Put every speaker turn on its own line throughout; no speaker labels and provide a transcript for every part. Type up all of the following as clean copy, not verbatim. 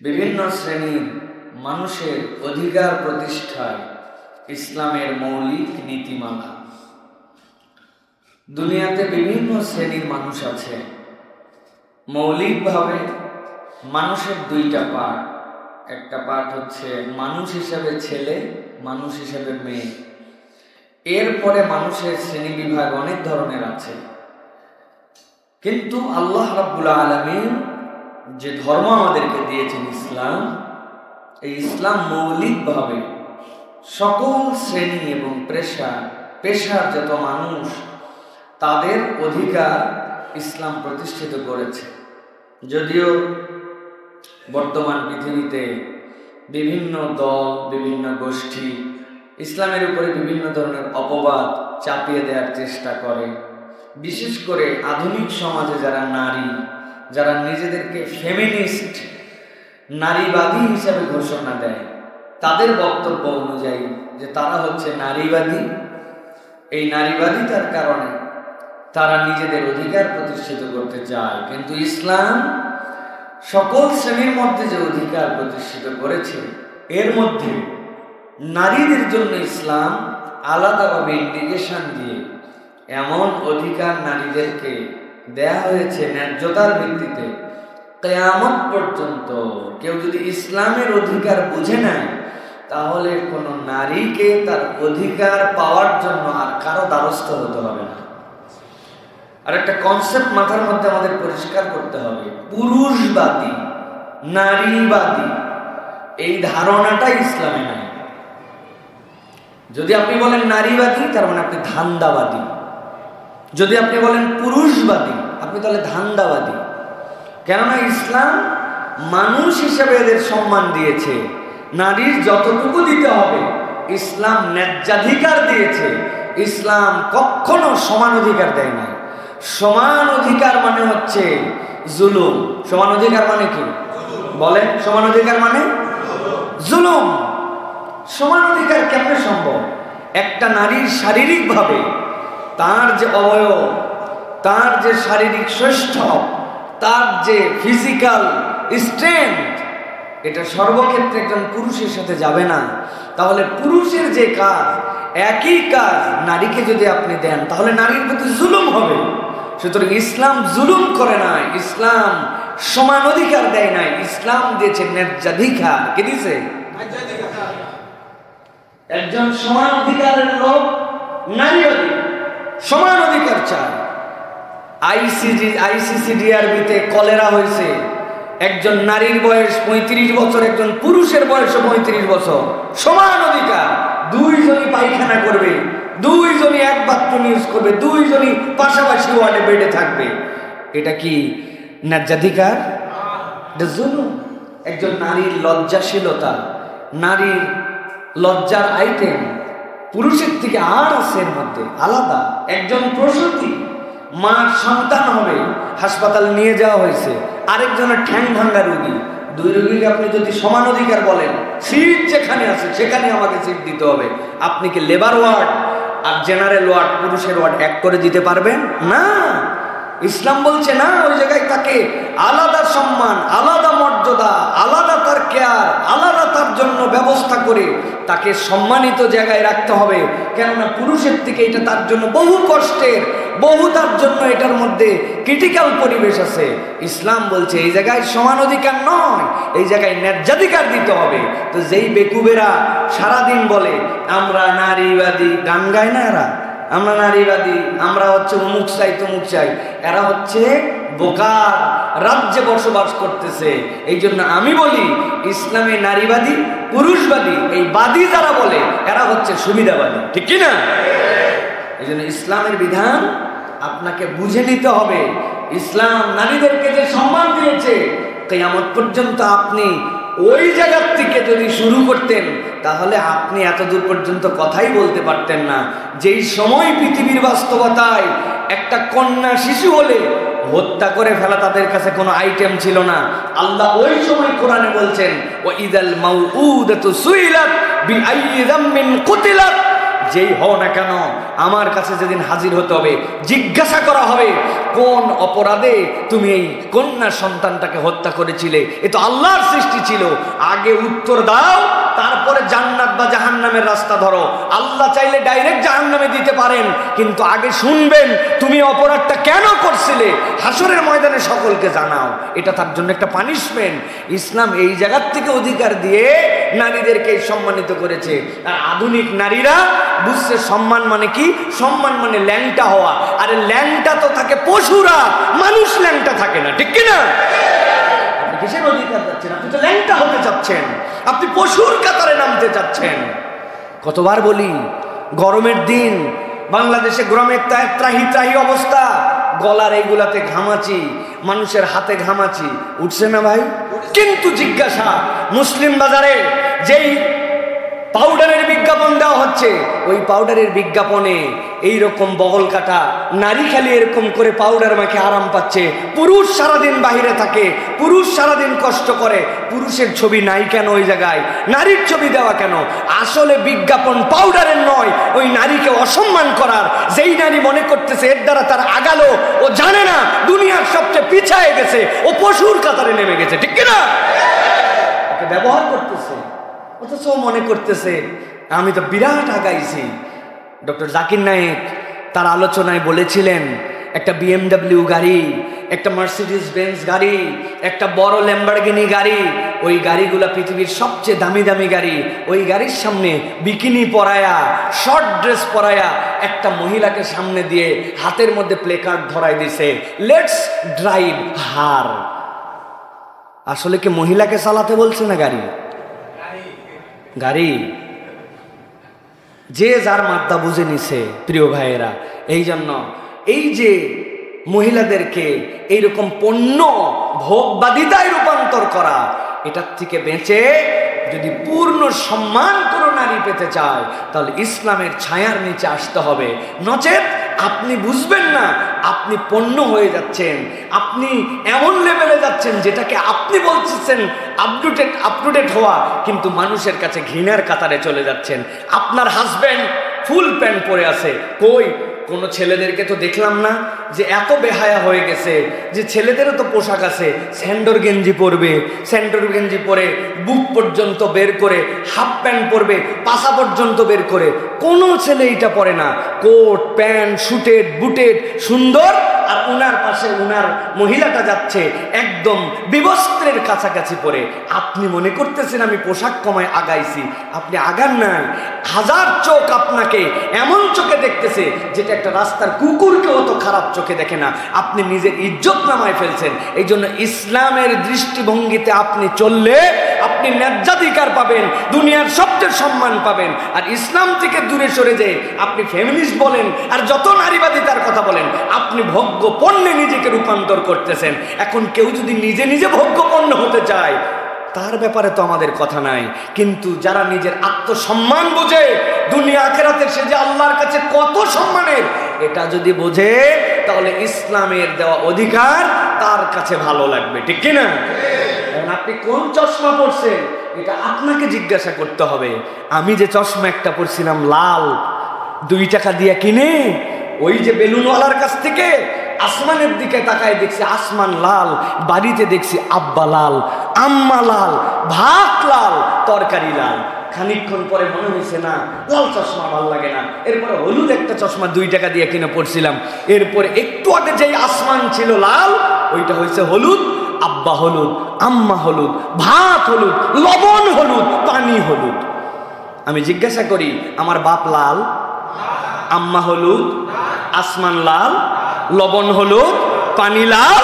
বিভিন্ন শ্রেণীর মানুষের অধিকার প্রতিষ্ঠায় ইসলামের মৌলিক নীতিমালা। দুনিয়াতে বিভিন্ন শ্রেণীর মানুষ আছে। মৌলিকভাবে মানুষের দুইটা পার্ট। একটা পার্ট হচ্ছে মানুষ হিসেবে ছেলে, মানুষ হিসেবে মেয়ে। এরপরে মানুষের শ্রেণী বিভাগ অনেক ধরনের আছে। কিন্তু আল্লাহ রাব্বুল আলামিন যে ধর্ম আমাদেরকে দিয়েছেন ইসলাম, এই ইসলাম মৌলিকভাবে সকল শ্রেণী এবং পেশার যত মানুষ তাদের অধিকার ইসলাম প্রতিষ্ঠিত করেছে। যদিও বর্তমান পৃথিবীতে বিভিন্ন দল, বিভিন্ন গোষ্ঠী ইসলামের উপরে বিভিন্ন ধরনের অপবাদ চাপিয়ে দেওয়ার চেষ্টা করে। বিশেষ করে আধুনিক সমাজে যারা নারী, যারা নিজেদেরকে ফেমিনিস্ট, নারীবাদী হিসাবে ঘোষণা দেয়, তাদের বক্তব্য অনুযায়ী যে তারা হচ্ছে নারীবাদী। এই নারীবাদিতার কারণে তারা নিজেদের অধিকার প্রতিষ্ঠিত করতে চায়। কিন্তু ইসলাম সকল শ্রেণীর মধ্যে যে অধিকার প্রতিষ্ঠিত করেছে, এর মধ্যে নারীদের জন্য ইসলাম আলাদাভাবে ইন্ডিকেশন দিয়ে এমন অধিকার নারীদেরকে দেয়া হয়েছে ন্যায্যতার ভিত্তিতে, কিয়ামত পর্যন্ত কেউ যদি ইসলামের অধিকার বুঝে নেয়, তাহলে কোনো নারীকে তার অধিকার পাওয়ার জন্য আর কারো দ্বারস্থ হতে হবে না। আর একটা কনসেপ্ট মাথার মধ্যে আমাদের পরিষ্কার করতে হবে, পুরুষবাদী, নারীবাদী এই ধারণাটা ইসলামে নাই। যদি আপনি বলেন নারীবাদী, তার মানে আপনি ধান্দাবাদী। যদি আপনি বলেন পুরুষবাদী, আপনি তাহলে ধান্দাবাদী। কেননা ইসলাম মানুষ হিসেবে এদের সম্মান দিয়েছে, নারীর যতটুকু দিতে হবে ইসলাম ন্যায্যাধিকার দিয়েছে। ইসলাম কখনো সমান অধিকার দেয় না। সমান অধিকার মানে হচ্ছে জুলুম। সমান অধিকার মানে কি বলেন? সমান অধিকার মানে জুলুম। সমান অধিকার কেমনে সম্ভব? একটা নারীর শারীরিকভাবে তার যে অবয়ব, তার যে শারীরিক শ্রেষ্ঠ, তার যে ফিজিক্যাল স্ট্রেংথ, এটা সর্বক্ষেত্রে একজন পুরুষের সাথে যাবে না। তাহলে পুরুষের যে কাজ, একই কাজ নারীকে যদি আপনি দেন, তাহলে নারীর প্রতি জুলুম হবে। সুতরাং ইসলাম জুলুম করে নাই, ইসলাম সমান অধিকার দেয় নাই, ইসলাম দিয়েছে ন্যায্যাধিকার। কে দিয়েছে? একজন সমান অধিকারের লোক নারীবাদী, সমান অধিকার চায়। আইসিসিডিআরবিতে কলেরা হয়েছে, একজন নারীর বয়স 35 বছর, একজন পুরুষের বয়স 35 বছর, সমান অধিকার। দুইজনই পায়খানা করবে, দুইজনই এক বাথরুম ইউজ করবে, দুইজনই পাশাপাশি ওয়ার্ডে বেডে থাকবে। এটা কি ন্যায্যাধিকার? এটা জুলুম। একজন নারীর লজ্জাশীলতা, নারীর লজ্জার আইটেম পুরুষের থেকে আর আছে এর মধ্যে আলাদা। একজন প্রসূতি, মার সন্তান হবে, হাসপাতালে নিয়ে যাওয়া হয়েছে, আরেকজনের ঠ্যাং ভাঙ্গা রোগী। দুই রোগীকে আপনি যদি সমান অধিকার বলেন, সিট যেখানে আছে সেখানে আমাকে সিট দিতে হবে, আপনি কি লেবার ওয়ার্ড আর জেনারেল ওয়ার্ড, পুরুষের ওয়ার্ড এক করে দিতে পারবেন? না। ইসলাম বলছে না, ওই জায়গায় তাকে আলাদা সম্মান, আলাদা মর্যাদা, আলাদা তার কেয়ার, আলাদা তার জন্য ব্যবস্থা করে তাকে সম্মানিত জায়গায় রাখতে হবে। কেননা পুরুষের থেকে এটা তার জন্য বহু কষ্টের, বহু তার জন্য এটার মধ্যে ক্রিটিক্যাল পরিবেশ আছে। ইসলাম বলছে এই জায়গায় সমান অধিকার নয়, এই জায়গায় ন্যায্যাধিকার দিতে হবে। তো যেই বেকুবেরা সারাদিন বলে আমরা নারীবাদী, গান গায় না এরা, আমরা নারীবাদী, আমরা হচ্ছে অমুক চাই তমুক চাই, এরা হচ্ছে বোকার রাজ্যে বসবাস করতেছে। এই জন্য আমি বলি ইসলামে নারীবাদী, পুরুষবাদী, এই বাদী যারা বলে এরা হচ্ছে সুবিধাবাদী। ঠিক কি না? এই জন্য ইসলামের বিধান আপনাকে বুঝে নিতে হবে। ইসলাম নারীদেরকে যে সম্মান দিয়েছে, কিয়ামত পর্যন্ত আপনি ওই জায়গার থেকে যদি শুরু করতেন, তাহলে আপনি এতদূর পর্যন্ত কথাই বলতে পারতেন না। যেই সময় পৃথিবীর বাস্তবতায় একটা কন্যা শিশু হলে হত্যা করে ফেলা তাদের কাছে কোনো আইটেম ছিল না, আল্লাহ ওই সময় কোরআনে বলছেন ওয়াইদাল মাউউদাতু সুইলাত বিআইয়ি যামমিন কুতিলাত, যেই হও না কেন আমার কাছে যেদিন হাজির হতে হবে, জিজ্ঞাসা করা হবে কোন অপরাধে তুমি এই কন্যা সন্তানটাকে হত্যা করেছিলে, এ তো আল্লাহর সৃষ্টি ছিল। আগে উত্তর দাও, তারপরে জান্নাত বা জাহান্নামের রাস্তা ধরো। আল্লাহ চাইলে ডাইরেক্ট জাহান্নামে দিতে পারেন, কিন্তু আগে শুনবেন তুমি অপরাধটা কেন করছিলে, হাসরের ময়দানে সকলকে জানাও। এটা তার জন্য একটা পানিশমেন্ট। ইসলাম এই জায়গার থেকে অধিকার দিয়ে নারীদেরকে সম্মানিত করেছে। আর আধুনিক নারীরা বুঝছে সম্মান মানে কি, সম্মান মানে ল্যাংটা হওয়া। আরে ল্যাংটা তো থাকে পশুরা, মানুষ ল্যাংটা থাকে না, ঠিক কিনা? আপনি কিসের অধিকার চাচ্ছেন? আপনি তো ল্যাংটা হতে চাচ্ছেন, আপনি পশুর কাতারে নামতে চাচ্ছেন। কতবার বলি, গরমের দিন বাংলাদেশে গরমের ত্রাহি ত্রাহি অবস্থা, গলার এইগুলাতে ঘামাচি, মানুষের হাতে ঘামাচি উঠছে না ভাই? কিন্তু জিজ্ঞাসা, মুসলিম বাজারে যেই পাউডারের বিজ্ঞাপন দেওয়া হচ্ছে, ওই পাউডারের বিজ্ঞাপনে এইরকম বগল কাটা নারী খালি এরকম করে পাউডার মাখে আরাম পাচ্ছে। পুরুষ সারাদিন বাহিরে থাকে, পুরুষ সারাদিন কষ্ট করে, পুরুষের ছবি নাই কেন ওই জায়গায়? নারীর ছবি দেওয়া কেন? আসলে বিজ্ঞাপন পাউডারের নয়, ওই নারীকে অসম্মান করার। যেই নারী মনে করতেছে এর দ্বারা তার আগালো, ও জানে না দুনিয়ার সবচেয়ে পিছায় গেছে, ও পশুর কাতারে নেমে গেছে, ঠিক কিনা? ওকে ব্যবহার করতেছে, অথচ মনে করতেছে আমি তো বিরাট আগাইছি। ডক্টর জাকির নায়েক তার আলোচনায় বলেছিলেন, একটা BMW গাড়ি, একটা মার্সিডিজ বেঞ্জ গাড়ি, একটা বড় ল্যাম্বরগিনি গাড়ি, ওই গাড়িগুলা পৃথিবীর সবচেয়ে দামি দামি গাড়ি। ওই গাড়ির সামনে বিকিনি পরায়া, শর্ট ড্রেস পরায়া একটা মহিলাকে সামনে দিয়ে হাতের মধ্যে প্লেকার্ড ধরাই দিছে, লেটস ড্রাইভ হার। আসলে কি মহিলাকে চালাতে বলছে না গাড়ি? গাড়ি যে যার মাত্রা বুঝে নিছে প্রিয় ভাইয়েরা। এই জন্য এই যে মহিলাদেরকে এইরকম পণ্য ভোগবাদিতায় রূপান্তর করা, এটার থেকে বেঁচে যদি পূর্ণ সম্মান কোনো নারী পেতে চায়, তাহলে ইসলামের ছায়ার নিচে আসতে হবে। নচেত আপনি বুঝবেন না, আপনি পণ্য হয়ে যাচ্ছেন, আপনি এমন লেভেলে যাচ্ছেন যেটাকে আপনি বলছেন আপটুডেট হওয়া, কিন্তু মানুষের কাছে ঘৃণার কাতারে চলে যাচ্ছেন। আপনার হাজবেন্ড ফুল প্যান্ট পরে আছে, কই কোনো ছেলেদেরকে তো দেখলাম না যে এত বেহায়া হয়ে গেছে যে ছেলেদেরও তো পোশাক আছে, স্যান্ডোর গেঞ্জি পরবে, স্যান্ডোর গেঞ্জি পরে বুক পর্যন্ত বের করে, হাফ প্যান্ট পরবে পাশা পর্যন্ত বের করে। কোনো ছেলে এটা পরে না, কোট প্যান্ট শুটেড বুটেড সুন্দর, আর উনার পাশে উনার মহিলাটা যাচ্ছে একদম বিবস্ত্রের কাছাকাছি পরে। আপনি মনে করতেছেন আমি পোশাক কমায় আগাইছি, আপনি আগান নাই। হাজার চোখ আপনাকে এমন চোখে দেখতেছে যেটা একটা রাস্তার কুকুরকেও অত খারাপ চোখে দেখে না। আপনি নিজের ইজ্জত নামায় ফেলছেন। এই জন্য ইসলামের দৃষ্টিভঙ্গিতে আপনি চললে আপনি ন্যায্যাধিকার পাবেন, দুনিয়ার সবচেয়ে সম্মান পাবেন। আর ইসলাম থেকে দূরে সরে যেয়ে আপনি ফেমিনিস্ট বলেন আর যত নারীবাদিতার কথা বলেন, আপনি ভোগ্য পণ্যে নিজেকে রূপান্তর করতেছেন। এখন কেউ যদি নিজে নিজে ভোগ্য পণ্য হতে চায়, তার ব্যাপারে তো আমাদের কথা নাই। কিন্তু যারা নিজের আত্মসম্মান বোঝে, দুনিয়া আখিরাতে সে যে আল্লাহর কাছে কত সম্মানের, এটা যদি বোঝে, তাহলে ইসলামের দেওয়া অধিকার তার কাছে ভালো লাগবে, ঠিক কিনা? আপনি কোন চশমা পরছেন এটা আপনাকে জিজ্ঞাসা করতে হবে। আমি যে চশমা একটা পরছিলাম লাল, 2 টাকা দিয়ে কিনে, ওই যে বেলুনওয়ালার কাছ থেকে আসমানের দিকে তাকায় দেখছি আসমান লাল, বাড়িতে দেখছি আব্বা লাল, আম্মা লাল, ভাত লাল, তরকারি লাল। খানিকক্ষণ পরে মনে হয়েছে না, লাল চশমা ভালো লাগে না। এরপরে হলুদ একটা চশমা 2 টাকা দিয়ে কিনে পড়ছিলাম। এরপরে একটু আগে যেই আসমান ছিল লাল, ওইটা হয়েছে হলুদ, আব্বা হলুদ, আম্মা হলুদ, ভাত হলুদ, লবণ হলুদ, পানি হলুদ। আমি জিজ্ঞাসা করি, আমার বাপ লাল, আম্মা হলুদ, আসমান লাল, লবণ হলুদ, পানি লাল,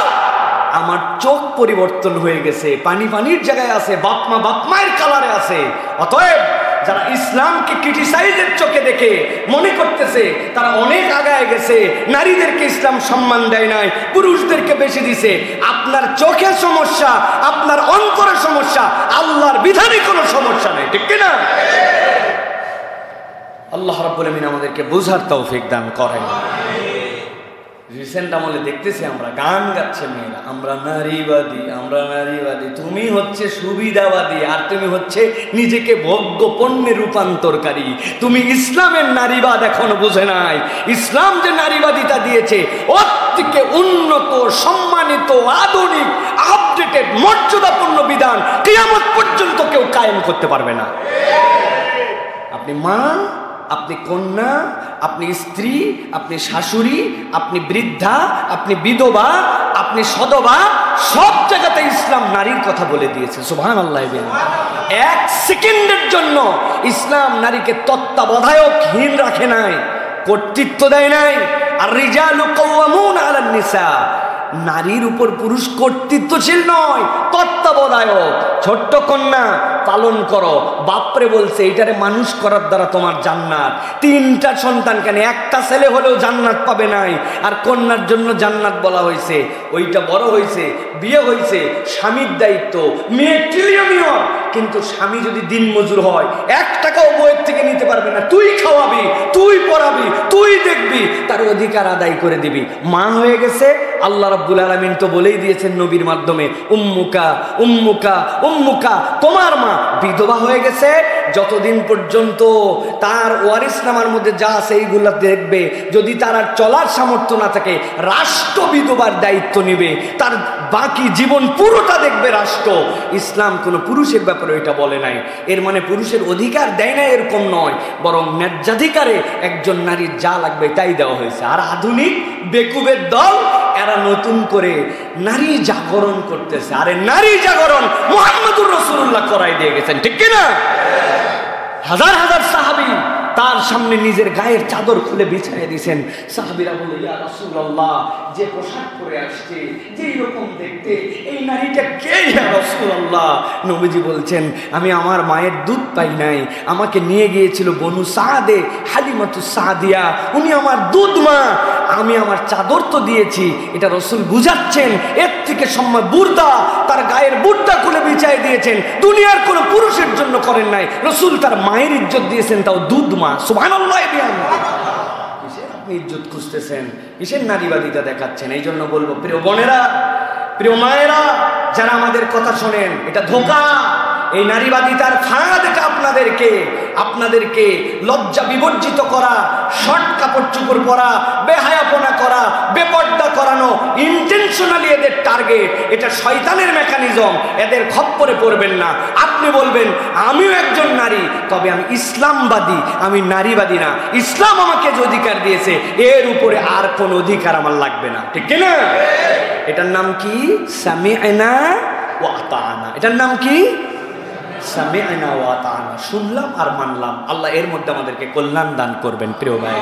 আমার চোখ পরিবর্তন হয়ে গেছে, পানি পানির জায়গায় আছে, বাপমা বাপমায়ের কালারে আছে। অতএব যারা ইসলামকে ক্রিটিসাইজের চোখে দেখে মনে করতেছে তারা অনেক আগায় গেছে, নারীদেরকে ইসলাম সম্মান দেয় নাই, পুরুষদেরকে বেশি দিছে, আপনার চোখের সমস্যা, আপনার অন্তরের সমস্যা, আল্লাহর বিধানে কোনো সমস্যা নেই, ঠিক কিনা? আল্লাহ রাব্বুল আমিন আমাদেরকে বুঝার তৌফিক দান করেন। রিসেন্ট আমলে দেখতেছি আমরা গান গাচ্ছে মেয়েরা, আমরা নারীবাদী, আমরা নারীবাদী। তুমি হচ্ছে সুবিধাবাদী, আর তুমি হচ্ছে নিজেকে ভোগ্য পণ্যে রূপান্তরকারী। তুমি ইসলামের নারীবাদ এখনো বুঝে নাই। ইসলাম যে নারীবাদিতা দিয়েছে ওর থেকে উন্নত, সম্মানিত, আধুনিক, আপডেটেড, মর্যাদাপূর্ণ বিধান কিয়ামত পর্যন্ত কেউ কায়েম করতে পারবে না। আপনি মা, আপনি কন্যা, আপনি স্ত্রী, আপনি শাশুড়ি, আপনি বৃদ্ধা, আপনি বিধবা, আপনি সধবা, সব জায়গাতে ইসলাম নারীর কথা বলে দিয়েছে। সুবহানাল্লাহ। এক সেকেন্ডের জন্য ইসলাম নারীকে তত্ত্বাবধায়কহীন রাখে নাই, কর্তৃত্ব দেয় নাই। আর রিজালু কাওয়ামুনা আলান নিসা, নারীর উপর পুরুষ কর্তৃত্বশীল নয়, তত্ত্বাবধায়ক। ছোট্ট কন্যা পালন করো, বাপরে বলছে এটারে মানুষ করার দ্বারা তোমার জান্নাত। 3টা সন্তান, কেন একটা ছেলে হলেও জান্নাত পাবে নাই, আর কন্যার জন্য জান্নাত বলা হয়েছে। ওইটা বড় হয়েছে, বিয়ে হয়েছে, স্বামীর দায়িত্ব। মেয়ে ট্রিলিয়নিয়র, কিন্তু স্বামী যদি দিন মজুর হয় 1 টাকাও বইয়ের থেকে নিতে পারবে না। তুই খাওয়াবি, তুই পড়াবি, তুই দেখবি, তার অধিকার আদায় করে দিবি। মা হয়ে গেছে, আল্লাহ রাব্বুল আলামিন তো বলেই দিয়েছেন নবীর মাধ্যমে, উম্মুকা উম্মুকা উম্মুকা, তোমার মা। বিধবা হয়ে গেছে, যতদিন পর্যন্ত তার ওয়ারিসনামার মধ্যে যা আছে এইগুলা দেখবে। যদি তার আর চলার সামর্থ্য না থাকে, রাষ্ট্র বিধবার দায়িত্ব নেবে, তার বাকি জীবন পুরোটা দেখবে রাষ্ট্র। ইসলাম কোনো পুরুষের ব্যাপারে এটা বলে নাই। এর মানে পুরুষের অধিকার দেয় না এরকম নয়, বরং ন্যায্যাধিকারে একজন নারীর যা লাগবে তাই দেওয়া হয়েছে। আর আধুনিক বেকুবের দল এরা নতুন করে নারী জাগরণ করতেছে। আরে নারী জাগরণ মুহাম্মদুর রাসূলুল্লাহ করাই দিয়ে গেছেন, ঠিক কিনা? হাজার হাজার সাহাবী তার সামনে নিজের গায়ের চাদর খুলে বিছাইয়ে দিয়েছেন। সাহাবীরা বলে, ইয়া রাসূলুল্লাহ, যে পোশাক পরে আসছে, যেই রকম দেখতে, এই নারীটা কে ইয়া রাসূলুল্লাহ? নবীজি বলছেন, আমি আমার মায়ের দুধ পাই নাই, আমাকে নিয়ে গিয়েছিল বনু সাদে, হালিমাতু সাদিয়া, উনি আমার দুধ মা, আমি আমার চাদর তো দিয়েছি। এটা রাসূল বুঝাচ্ছেন। এর থেকে সম্মান, বুরদা, তার গায়ের বুটটা খুলে বিছাই দিয়েছেন। দুনিয়ার কোনো পুরুষের জন্য করেন নাই, রাসূল তার মায়ের ইজ্জত দিয়েছেন, তাও দুধ মা। সুবহানাল্লাহ। কিসের আপনি ইজ্জত খুঁজতেছেন? কিসের নারীবাদিতা দেখাচ্ছেন? এই জন্য বলবো, প্রিয় বোনেরা, প্রিয় মায়েরা, যারা আমাদের কথা শোনেন, এটা ধোঁকা। এই নারীবাদিতার ফাঁদ আপনাদেরকে লজ্জা বিবর্জিত করা, শর্ট কাপড় চুপড় পরা, বেহায়াপনা করা, বেপর্দা করানো, ইন্টেনশনালি এদের টার্গেট। এটা শয়তানের মেকানিজম। এদের খপ্পরে পড়বেন না। আপনি বলবেন, আমিও একজন নারী, তবে আমি ইসলামবাদী, আমি নারীবাদী না। ইসলাম আমাকে যে অধিকার দিয়েছে, এর উপরে আর কোন অধিকার আমার লাগবে না, ঠিক কিনা? এটার নাম কি? সামি'না ওয়া আতা'না। এটার নাম কি? সামি'না ওয়া আতা'না, শুনলাম আর মানলাম। আল্লাহ এর মধ্যে আমাদেরকে কল্যাণ দান করবেন। প্রিয় ভাই,